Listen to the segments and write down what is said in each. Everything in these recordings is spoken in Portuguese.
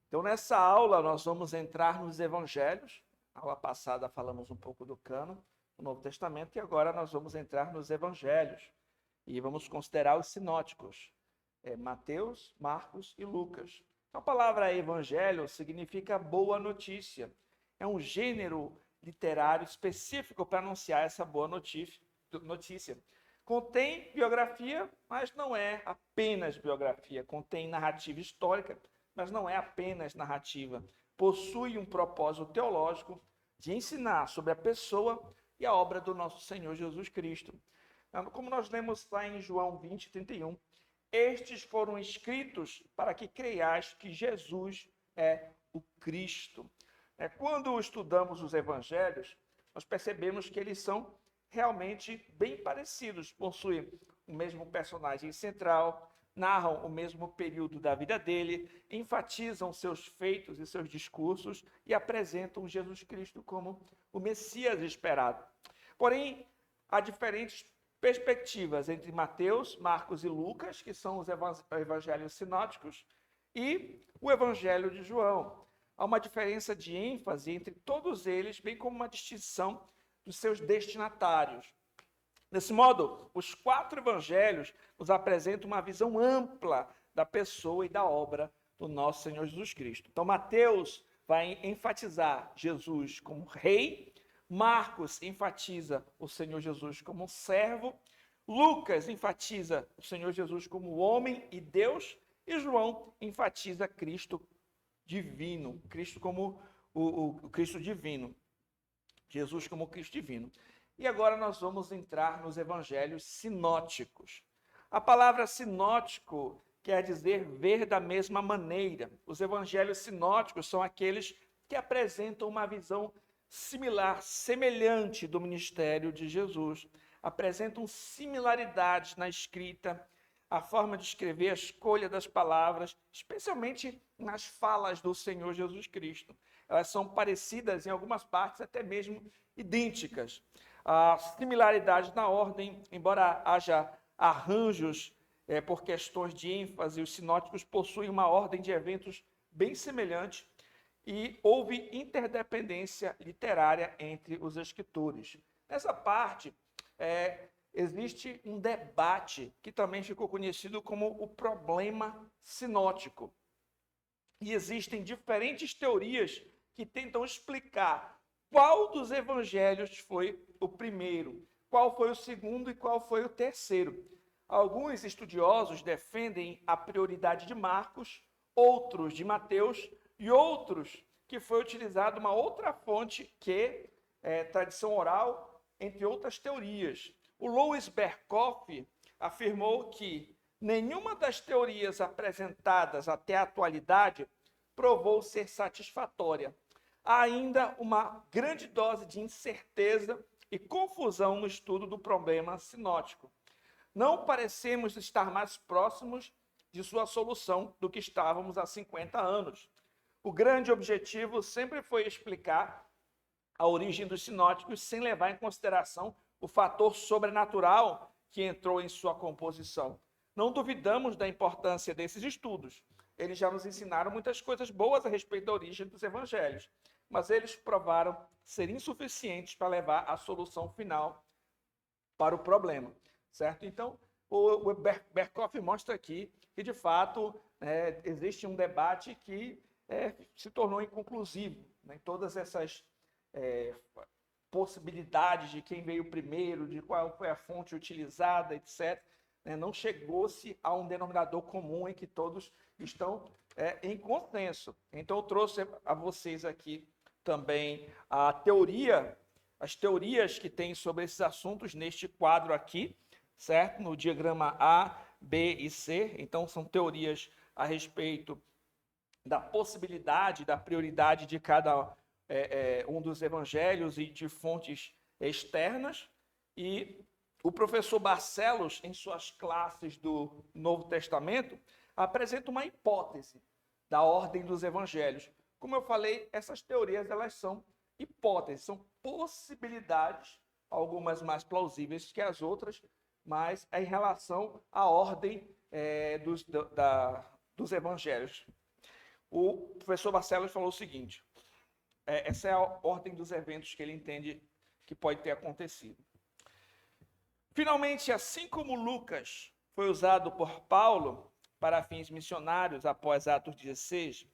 Então, nessa aula, nós vamos entrar nos evangelhos. Na aula passada falamos um pouco do cânon do Novo Testamento e agora nós vamos entrar nos evangelhos e vamos considerar os sinóticos, Mateus, Marcos e Lucas. A palavra evangelho significa boa notícia. É um gênero literário específico para anunciar essa boa notícia. Contém biografia, mas não é apenas biografia. Contém narrativa histórica, mas não é apenas narrativa. Possui um propósito teológico de ensinar sobre a pessoa e a obra do nosso Senhor Jesus Cristo. Como nós lemos lá em João 20, 31, estes foram escritos para que creiais que Jesus é o Cristo. Quando estudamos os evangelhos, nós percebemos que eles são realmente bem parecidos, possuem o mesmo personagem central, narram o mesmo período da vida dele, enfatizam seus feitos e seus discursos e apresentam Jesus Cristo como o Messias esperado. Porém, há diferentes perspectivas entre Mateus, Marcos e Lucas, que são os evangelhos sinóticos, e o evangelho de João. Há uma diferença de ênfase entre todos eles, bem como uma distinção dos seus destinatários. Desse modo, os 4 evangelhos nos apresentam uma visão ampla da pessoa e da obra do nosso Senhor Jesus Cristo. Então, Mateus vai enfatizar Jesus como rei, Marcos enfatiza o Senhor Jesus como servo, Lucas enfatiza o Senhor Jesus como homem e Deus, e João enfatiza Cristo divino, Cristo como o Cristo divino. Jesus como Cristo divino. E agora nós vamos entrar nos evangelhos sinóticos. A palavra sinótico quer dizer ver da mesma maneira. Os evangelhos sinóticos são aqueles que apresentam uma visão similar, semelhante do ministério de Jesus. Apresentam similaridades na escrita, a forma de escrever, a escolha das palavras, especialmente nas falas do Senhor Jesus Cristo. Elas são parecidas em algumas partes, até mesmo idênticas. A similaridade na ordem, embora haja arranjos por questões de ênfase, os sinóticos possuem uma ordem de eventos bem semelhante e houve interdependência literária entre os escritores. Nessa parte, existe um debate que também ficou conhecido como o problema sinótico. E existem diferentes teorias que tentam explicar qual dos evangelhos foi o primeiro, qual foi o segundo e qual foi o terceiro. Alguns estudiosos defendem a prioridade de Marcos, outros de Mateus e outros que foi utilizada uma outra fonte que é tradição oral, entre outras teorias. O Louis Berkhoff afirmou que nenhuma das teorias apresentadas até a atualidade provou ser satisfatória. Há ainda uma grande dose de incerteza e confusão no estudo do problema sinótico. Não parecemos estar mais próximos de sua solução do que estávamos há 50 anos. O grande objetivo sempre foi explicar a origem dos sinóticos sem levar em consideração o fator sobrenatural que entrou em sua composição. Não duvidamos da importância desses estudos. Eles já nos ensinaram muitas coisas boas a respeito da origem dos evangelhos, mas eles provaram ser insuficientes para levar a solução final para o problema, certo? Então, o Berkhoff mostra aqui que, de fato, existe um debate que se tornou inconclusivo, né? Todas essas possibilidades de quem veio primeiro, de qual foi a fonte utilizada, etc., não chegou-se a um denominador comum em que todos estão em consenso. Então, eu trouxe a vocês aqui também as teorias que tem sobre esses assuntos neste quadro aqui, certo? No diagrama A, B e C. Então, são teorias a respeito da possibilidade, da prioridade de cada um dos evangelhos e de fontes externas. E o professor Barcelos, em suas classes do Novo Testamento, apresenta uma hipótese da ordem dos evangelhos. Como eu falei, essas teorias elas são hipóteses, são possibilidades, algumas mais plausíveis que as outras, mas é em relação à ordem dos evangelhos. o professor Barcelos falou o seguinte, essa é a ordem dos eventos que ele entende que pode ter acontecido. Finalmente, assim como Lucas foi usado por Paulo para fins missionários após Atos 16,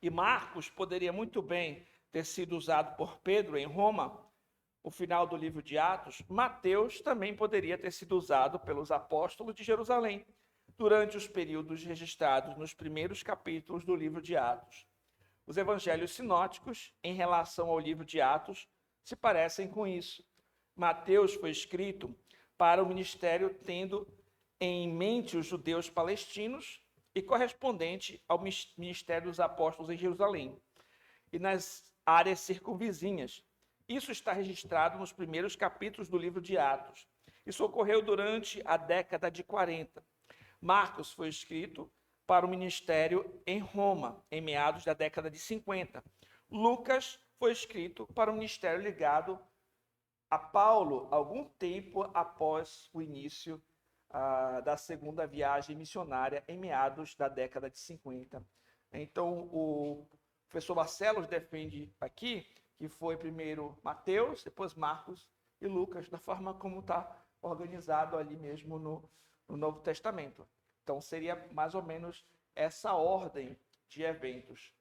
e Marcos poderia muito bem ter sido usado por Pedro em Roma, o final do livro de Atos, Mateus também poderia ter sido usado pelos apóstolos de Jerusalém, durante os períodos registrados nos primeiros capítulos do livro de Atos. Os evangelhos sinóticos, em relação ao livro de Atos, se parecem com isso. Mateus foi escrito para o ministério tendo em mente os judeus palestinos e correspondente ao ministério dos apóstolos em Jerusalém e nas áreas circunvizinhas. Isso está registrado nos primeiros capítulos do livro de Atos. Isso ocorreu durante a década de 40. Marcos foi escrito para o ministério em Roma, em meados da década de 50. Lucas foi escrito para o ministério ligado a Paulo, algum tempo após o início da segunda viagem missionária, em meados da década de 50. Então, o professor Barcelos defende aqui que foi primeiro Mateus, depois Marcos e Lucas, da forma como está organizado ali mesmo no Novo Testamento. Então, seria mais ou menos essa ordem de eventos.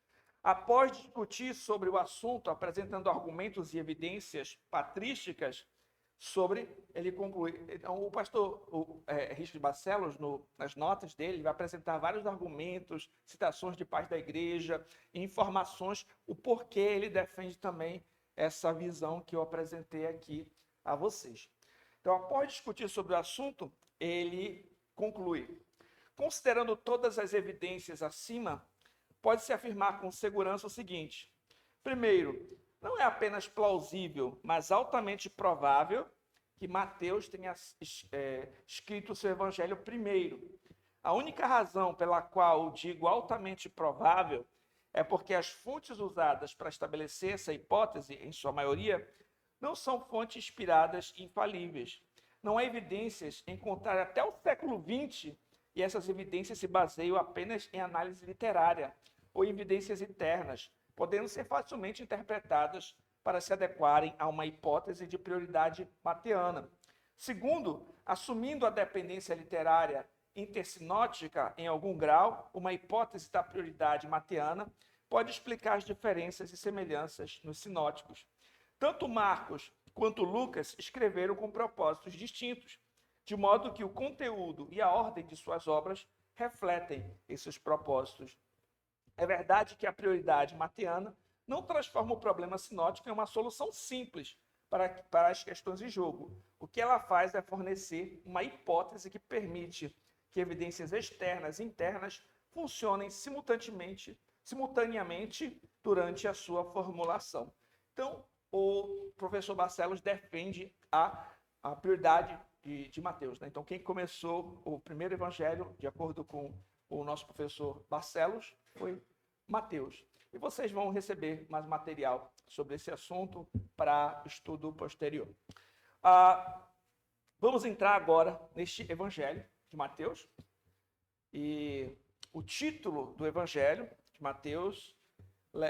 Após discutir sobre o assunto, apresentando argumentos e evidências patrísticas sobre, ele conclui. Então, o pastor Richard Barcelos, nas notas dele, vai apresentar vários argumentos, citações de pais da igreja, informações, o porquê ele defende também essa visão que eu apresentei aqui a vocês. Então, após discutir sobre o assunto, ele conclui. Considerando todas as evidências acima, pode-se afirmar com segurança o seguinte. Primeiro, não é apenas plausível, mas altamente provável que Mateus tenha escrito o seu evangelho primeiro. A única razão pela qual digo altamente provável é porque as fontes usadas para estabelecer essa hipótese, em sua maioria, não são fontes inspiradas e infalíveis. Não há evidências em contrário até o século XX, e essas evidências se baseiam apenas em análise literária ou evidências internas, podendo ser facilmente interpretadas para se adequarem a uma hipótese de prioridade mateana. Segundo, assumindo a dependência literária intersinótica em algum grau, uma hipótese da prioridade mateana pode explicar as diferenças e semelhanças nos sinóticos. Tanto Marcos quanto Lucas escreveram com propósitos distintos, de modo que o conteúdo e a ordem de suas obras refletem esses propósitos. É verdade que a prioridade mateana não transforma o problema sinótico em uma solução simples para as questões em jogo. O que ela faz é fornecer uma hipótese que permite que evidências externas e internas funcionem simultaneamente durante a sua formulação. Então, o professor Barcelos defende a prioridade de Mateus. Né? Então, quem começou o primeiro evangelho, de acordo com o nosso professor Barcelos, foi Mateus. E vocês vão receber mais material sobre esse assunto para estudo posterior. Vamos entrar agora neste evangelho de Mateus. E o título do evangelho de Mateus,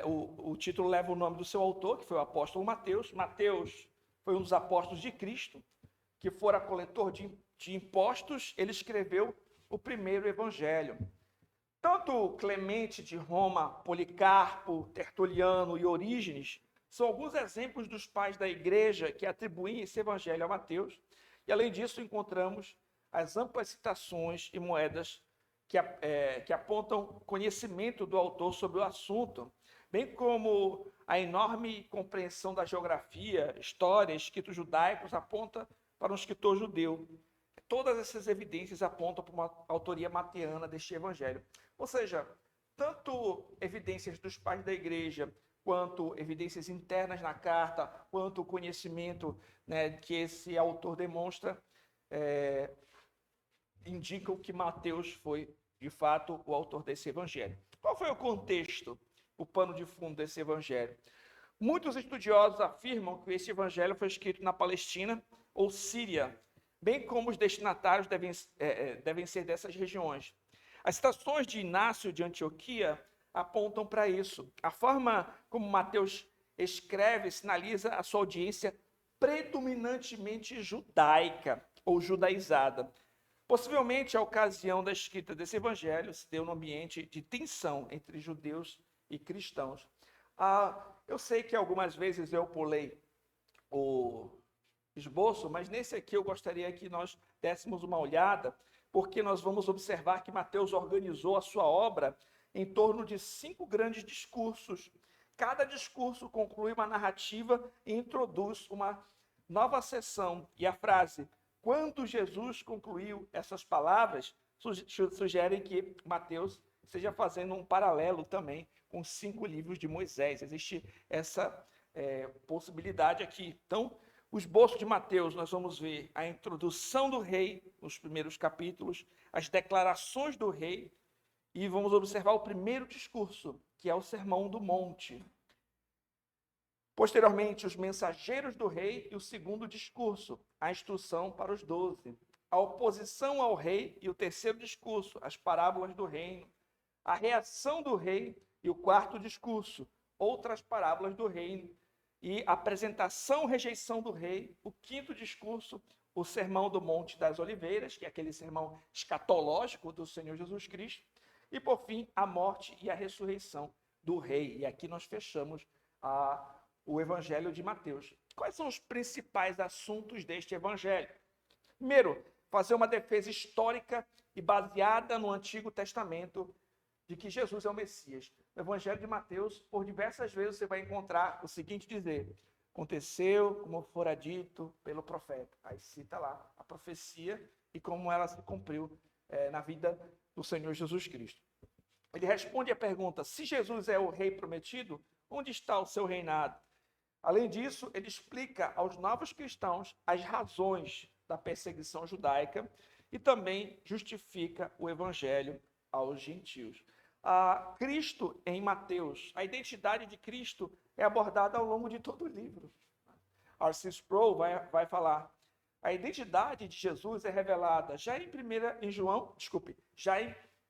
o título leva o nome do seu autor, que foi o apóstolo Mateus. Mateus foi um dos apóstolos de Cristo, que fora coletor de impostos. Ele escreveu o primeiro evangelho. Tanto Clemente de Roma, Policarpo, Tertuliano e Orígenes são alguns exemplos dos pais da igreja que atribuem esse evangelho a Mateus. E, além disso, encontramos as amplas citações e moedas que apontam conhecimento do autor sobre o assunto, bem como a enorme compreensão da geografia, história, escritos judaicos aponta para um escritor judeu. Todas essas evidências apontam para uma autoria mateana deste evangelho. Ou seja, tanto evidências dos pais da igreja, quanto evidências internas na carta, quanto o conhecimento, né, que esse autor demonstra, indicam que Mateus foi, de fato, o autor desse evangelho. Qual foi o contexto, o pano de fundo desse evangelho? Muitos estudiosos afirmam que esse evangelho foi escrito na Palestina ou Síria, bem como os destinatários devem ser dessas regiões. As citações de Inácio de Antioquia apontam para isso. A forma como Mateus escreve sinaliza a sua audiência predominantemente judaica ou judaizada. Possivelmente, a ocasião da escrita desse evangelho se deu no ambiente de tensão entre judeus e cristãos. Eu sei que algumas vezes eu pulei o esboço, mas nesse aqui eu gostaria que nós dessemos uma olhada, porque nós vamos observar que Mateus organizou a sua obra em torno de 5 grandes discursos. Cada discurso conclui uma narrativa e introduz uma nova seção. E a frase, quando Jesus concluiu essas palavras, sugerem que Mateus esteja fazendo um paralelo também com os 5 livros de Moisés. Existe essa possibilidade aqui. Então, o esboço de Mateus, nós vamos ver a introdução do rei nos primeiros capítulos, as declarações do rei, e vamos observar o primeiro discurso, que é o Sermão do Monte. Posteriormente, os mensageiros do rei e o segundo discurso, a instrução para os 12. A oposição ao rei e o terceiro discurso, as parábolas do reino. A reação do rei e o quarto discurso, outras parábolas do reino. E a apresentação, rejeição do rei, o quinto discurso, o Sermão do Monte das Oliveiras, que é aquele sermão escatológico do Senhor Jesus Cristo. E, por fim, a morte e a ressurreição do rei. E aqui nós fechamos o Evangelho de Mateus. Quais são os principais assuntos deste Evangelho? Primeiro, fazer uma defesa histórica e baseada no Antigo Testamento de que Jesus é o Messias. No Evangelho de Mateus, por diversas vezes você vai encontrar o seguinte dizer: aconteceu como fora dito pelo profeta. Aí cita lá a profecia e como ela se cumpriu na vida do Senhor Jesus Cristo. Ele responde à pergunta: se Jesus é o rei prometido, onde está o seu reinado? Além disso, ele explica aos novos cristãos as razões da perseguição judaica e também justifica o evangelho aos gentios. Cristo em Mateus, a identidade de Cristo é abordada ao longo de todo o livro. R.C. Sproul vai falar: a identidade de Jesus é revelada já em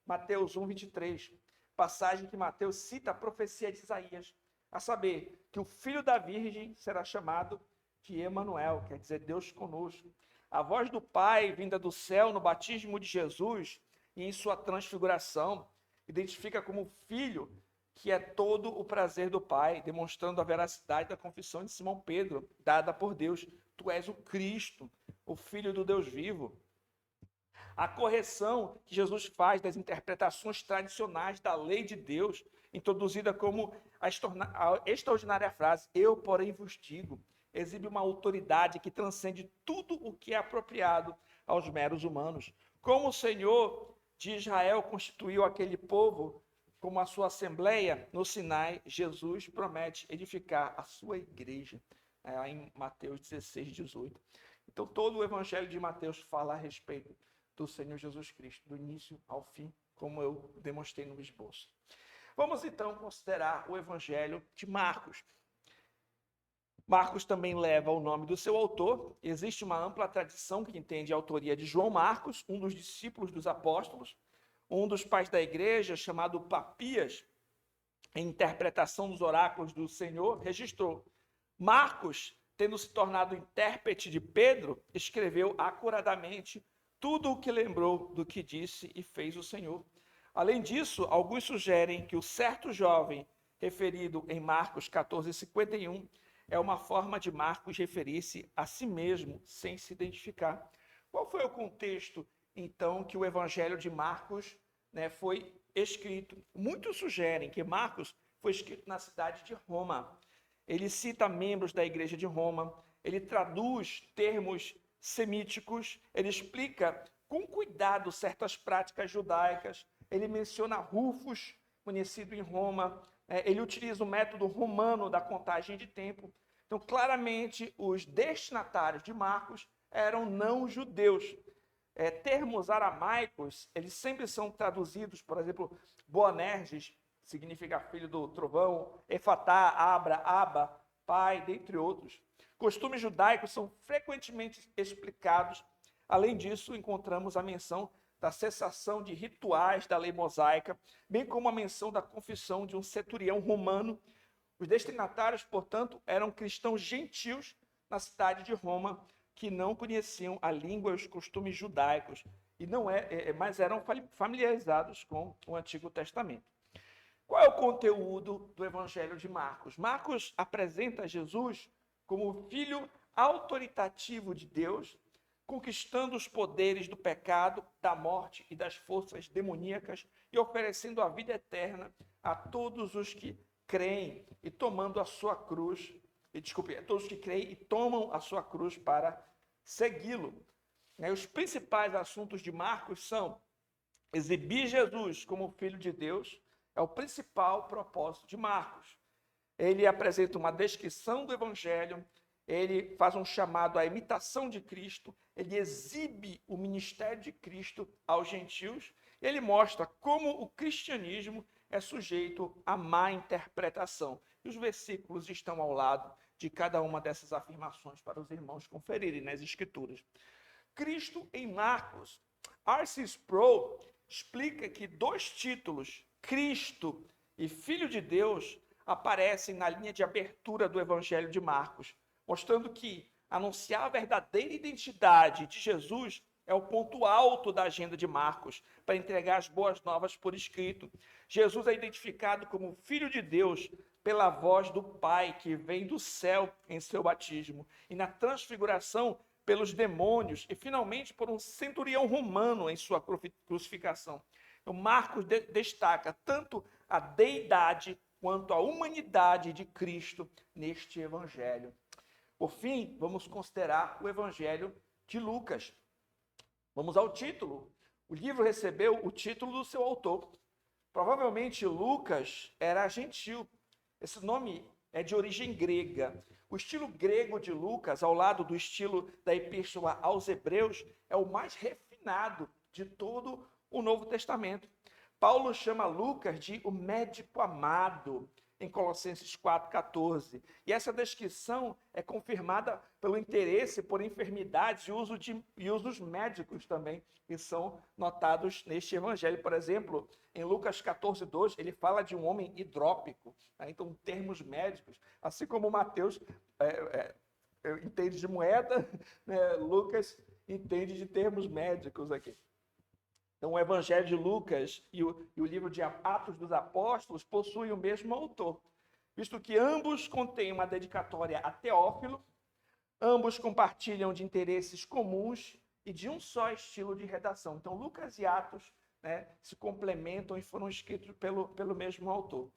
Mateus 1:23, passagem que Mateus cita a profecia de Isaías, a saber, que o filho da virgem será chamado de Emanuel, quer dizer, Deus conosco. A voz do Pai, vinda do céu no batismo de Jesus e em sua transfiguração, identifica como filho que é todo o prazer do Pai, demonstrando a veracidade da confissão de Simão Pedro, dada por Deus: tu és o Cristo, o Filho do Deus vivo. A correção que Jesus faz das interpretações tradicionais da lei de Deus, introduzida como a extraordinária frase, eu, porém, vos digo, exibe uma autoridade que transcende tudo o que é apropriado aos meros humanos. Como o Senhor de Israel constituiu aquele povo como a sua assembleia no Sinai, Jesus promete edificar a sua igreja, em Mateus 16:18. Então, todo o evangelho de Mateus fala a respeito do Senhor Jesus Cristo, do início ao fim, como eu demonstrei no esboço. Vamos, então, considerar o evangelho de Marcos. Marcos também leva o nome do seu autor. Existe uma ampla tradição que entende a autoria de João Marcos, um dos discípulos dos apóstolos, um dos pais da igreja, chamado Papias, em interpretação dos oráculos do Senhor, registrou: Marcos, tendo se tornado intérprete de Pedro, escreveu acuradamente tudo o que lembrou do que disse e fez o Senhor. Além disso, alguns sugerem que o certo jovem, referido em Marcos 14:51, é uma forma de Marcos referir-se a si mesmo, sem se identificar. Qual foi o contexto, então, que o evangelho de Marcos foi escrito? Muitos sugerem que Marcos foi escrito na cidade de Roma. Ele cita membros da igreja de Roma, ele traduz termos semíticos, ele explica com cuidado certas práticas judaicas, ele menciona Rufus, conhecido em Roma, ele utiliza o método romano da contagem de tempo. Então, claramente, os destinatários de Marcos eram não judeus. Termos aramaicos, eles sempre são traduzidos, por exemplo, Boanerges, significa filho do trovão, Efatá, Abra, Aba, pai, dentre outros. Costumes judaicos são frequentemente explicados. Além disso, encontramos a menção da cessação de rituais da lei mosaica, bem como a menção da confissão de um centurião romano. Os destinatários, portanto, eram cristãos gentios na cidade de Roma, que não conheciam a língua e os costumes judaicos, mas eram familiarizados com o Antigo Testamento. Qual é o conteúdo do Evangelho de Marcos? Marcos apresenta Jesus como o filho autoritativo de Deus, conquistando os poderes do pecado, da morte e das forças demoníacas e oferecendo a vida eterna a todos os que creem e tomando a sua cruz, a todos que creem e tomam a sua cruz para segui-lo. Os principais assuntos de Marcos são exibir Jesus como filho de Deus, é o principal propósito de Marcos. Ele apresenta uma descrição do Evangelho, ele faz um chamado à imitação de Cristo, ele exibe o ministério de Cristo aos gentios, ele mostra como o cristianismo é sujeito à má interpretação. E os versículos estão ao lado de cada uma dessas afirmações para os irmãos conferirem nas Escrituras. Cristo em Marcos. R.C. Sproul explica que dois títulos, Cristo e Filho de Deus, aparecem na linha de abertura do Evangelho de Marcos, mostrando que anunciar a verdadeira identidade de Jesus é o ponto alto da agenda de Marcos, para entregar as boas novas por escrito. Jesus é identificado como Filho de Deus pela voz do Pai, que vem do céu em seu batismo, e na transfiguração pelos demônios, e finalmente por um centurião romano em sua crucificação. Então, Marcos destaca tanto a deidade quanto a humanidade de Cristo neste evangelho. Por fim, vamos considerar o evangelho de Lucas. Vamos ao título. O livro recebeu o título do seu autor. Provavelmente Lucas era gentil. Esse nome é de origem grega. O estilo grego de Lucas, ao lado do estilo da Epístola aos Hebreus, é o mais refinado de todo o Novo Testamento. Paulo chama Lucas de o médico amado, em Colossenses 4,14. E essa descrição é confirmada pelo interesse por enfermidades e usos médicos também, que são notados neste evangelho. Por exemplo, em Lucas 14,2, ele fala de um homem hidrópico, né? Então, termos médicos, assim como Mateus entende de moeda, né? Lucas entende de termos médicos aqui. Então, o Evangelho de Lucas e o livro de Atos dos Apóstolos possuem o mesmo autor, visto que ambos contêm uma dedicatória a Teófilo, ambos compartilham de interesses comuns e de um só estilo de redação. Então, Lucas e Atos, né, se complementam e foram escritos pelo mesmo autor.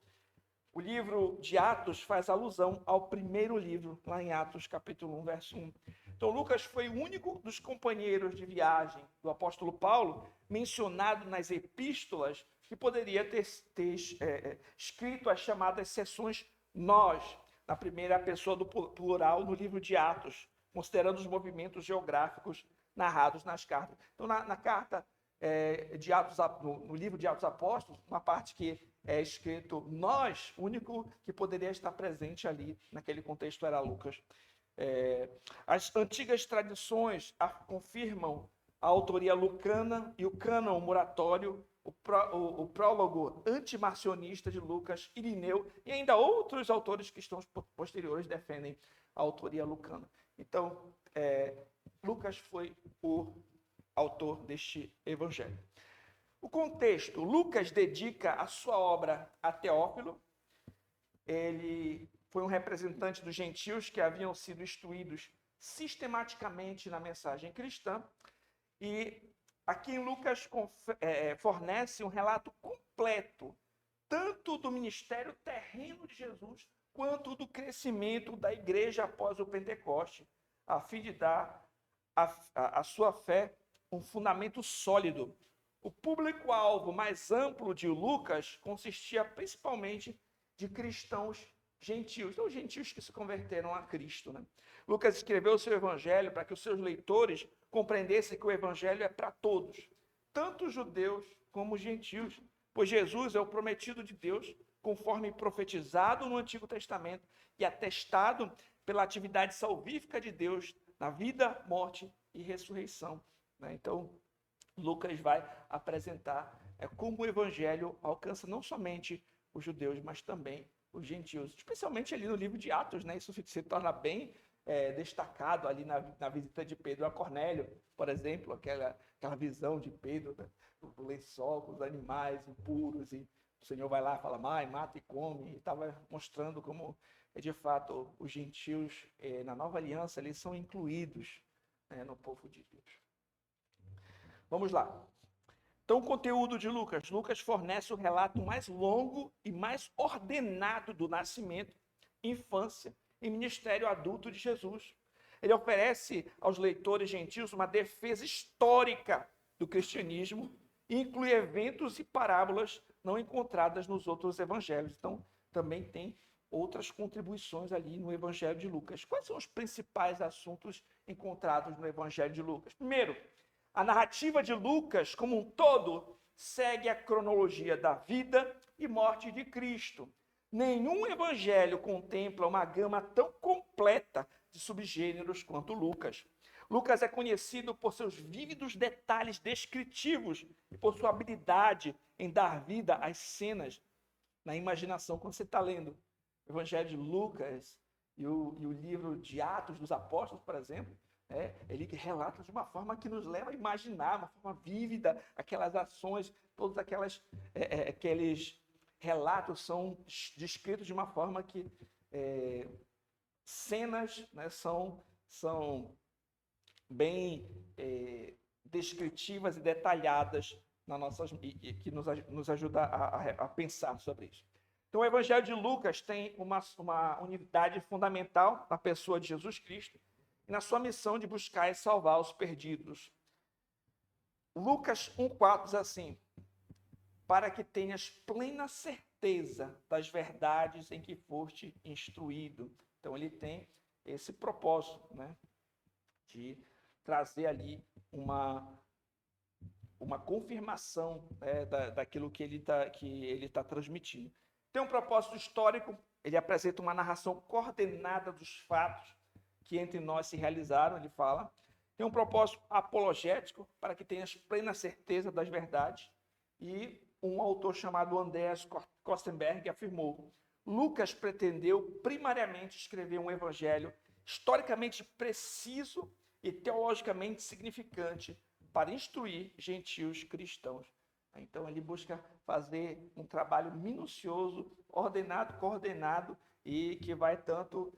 O livro de Atos faz alusão ao primeiro livro, lá em Atos, capítulo 1, verso 1. Então, Lucas foi o único dos companheiros de viagem do apóstolo Paulo mencionado nas epístolas que poderia ter escrito as chamadas seções nós, na primeira pessoa do plural no livro de Atos, considerando os movimentos geográficos narrados nas cartas. Então, na carta de Atos, no livro de Atos Apóstolos, uma parte que é escrito nós, o único que poderia estar presente ali naquele contexto era Lucas. As antigas tradições confirmam a autoria lucana e o cânon moratório, o prólogo antimarcionista de Lucas, Irineu e ainda outros autores que estão posteriores defendem a autoria lucana. Então, Lucas foi o autor deste evangelho. O contexto: Lucas dedica a sua obra a Teófilo. Ele foi um representante dos gentios que haviam sido instruídos sistematicamente na mensagem cristã. E aqui Lucas fornece um relato completo, tanto do ministério terreno de Jesus, quanto do crescimento da igreja após o Pentecoste, a fim de dar à sua fé um fundamento sólido. O público-alvo mais amplo de Lucas consistia principalmente de cristãos gentios, então gentios que se converteram a Cristo, né? Lucas escreveu o seu evangelho para que os seus leitores compreendessem que o evangelho é para todos, tanto judeus como gentios, pois Jesus é o prometido de Deus, conforme profetizado no Antigo Testamento e atestado pela atividade salvífica de Deus na vida, morte e ressurreição, né? Então, Lucas vai apresentar como o evangelho alcança não somente os judeus, mas também os gentios, especialmente ali no livro de Atos, né? Isso se torna bem destacado ali na visita de Pedro a Cornélio, por exemplo, aquela visão de Pedro, né? O lençol com os animais impuros, e o Senhor vai lá e fala, mata e come, e estava mostrando como, de fato, os gentios na nova aliança, eles são incluídos no povo de Deus. Vamos lá. Então, o conteúdo de Lucas. Lucas fornece o relato mais longo e mais ordenado do nascimento, infância e ministério adulto de Jesus. Ele oferece aos leitores gentios uma defesa histórica do cristianismo e inclui eventos e parábolas não encontradas nos outros evangelhos. Então, também tem outras contribuições ali no evangelho de Lucas. Quais são os principais assuntos encontrados no evangelho de Lucas? Primeiro, a narrativa de Lucas, como um todo, segue a cronologia da vida e morte de Cristo. Nenhum evangelho contempla uma gama tão completa de subgêneros quanto Lucas. Lucas é conhecido por seus vívidos detalhes descritivos e por sua habilidade em dar vida às cenas na imaginação. Quando você está lendo o evangelho de Lucas e o livro de Atos dos Apóstolos, por exemplo, ele relata de uma forma que nos leva a imaginar, uma forma vívida, aquelas ações, todos aqueles relatos são descritos de uma forma que cenas, né, são bem descritivas e detalhadas e que nos ajuda a pensar sobre isso. Então, o Evangelho de Lucas tem uma unidade fundamental na pessoa de Jesus Cristo e na sua missão de buscar e salvar os perdidos. Lucas 1,4 diz assim, para que tenhas plena certeza das verdades em que foste instruído. Então, ele tem esse propósito, né, de trazer ali uma confirmação daquilo que ele está transmitindo. Tem um propósito histórico, ele apresenta uma narração coordenada dos fatos que entre nós se realizaram, ele fala. Tem um propósito apologético, para que tenhas plena certeza das verdades. E um autor chamado Andreas Kostenberg afirmou, Lucas pretendeu primariamente escrever um evangelho historicamente preciso e teologicamente significante para instruir gentios cristãos. Então, ele busca fazer um trabalho minucioso, ordenado, coordenado, e que vai tanto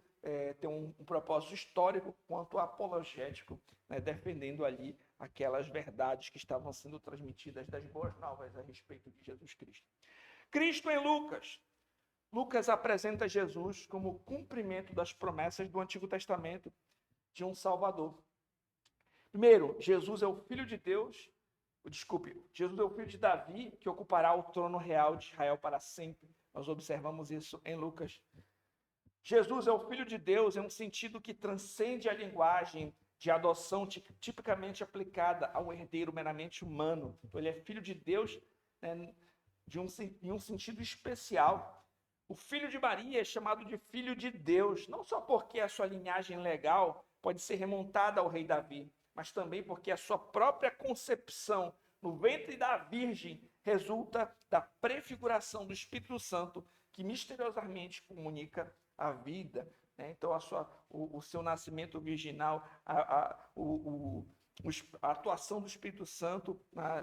ter um propósito histórico quanto apologético, né, defendendo ali aquelas verdades que estavam sendo transmitidas das boas novas a respeito de Jesus Cristo. Cristo em Lucas. Lucas apresenta Jesus como cumprimento das promessas do Antigo Testamento de um Salvador. Primeiro, Jesus é o Filho de Deus, Jesus é o filho de Davi, que ocupará o trono real de Israel para sempre. Nós observamos isso em Lucas. Jesus é o Filho de Deus em um sentido que transcende a linguagem de adoção tipicamente aplicada ao herdeiro meramente humano. Então, ele é Filho de Deus, né, em um sentido especial. O filho de Maria é chamado de Filho de Deus, não só porque a sua linhagem legal pode ser remontada ao rei Davi, mas também porque a sua própria concepção no ventre da Virgem resulta da prefiguração do Espírito Santo, que misteriosamente comunica a vida. Né? Então, o seu nascimento virginal, a atuação do Espírito Santo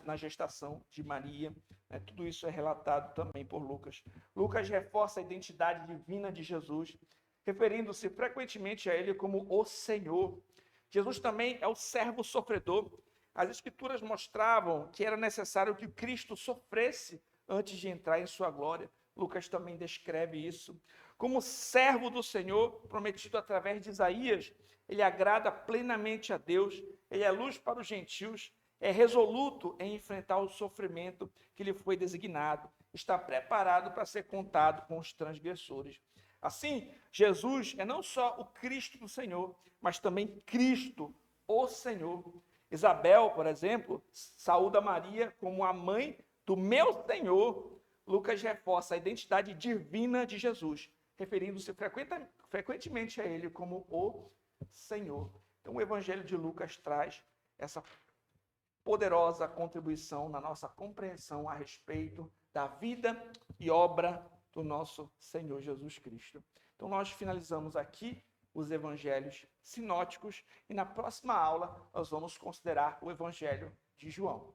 na gestação de Maria, né? Tudo isso é relatado também por Lucas. Lucas reforça a identidade divina de Jesus, referindo-se frequentemente a ele como o Senhor. Jesus também é o servo sofredor. As Escrituras mostravam que era necessário que Cristo sofresse antes de entrar em sua glória. Lucas também descreve isso. Como servo do Senhor, prometido através de Isaías, ele agrada plenamente a Deus, ele é luz para os gentios, é resoluto em enfrentar o sofrimento que lhe foi designado, está preparado para ser contado com os transgressores. Assim, Jesus é não só o Cristo do Senhor, mas também Cristo, o Senhor. Isabel, por exemplo, saúda Maria como a mãe do meu Senhor. Lucas reforça a identidade divina de Jesus, referindo-se frequentemente a ele como o Senhor. Então, o Evangelho de Lucas traz essa poderosa contribuição na nossa compreensão a respeito da vida e obra do nosso Senhor Jesus Cristo. Então, nós finalizamos aqui os evangelhos sinóticos e na próxima aula nós vamos considerar o evangelho de João.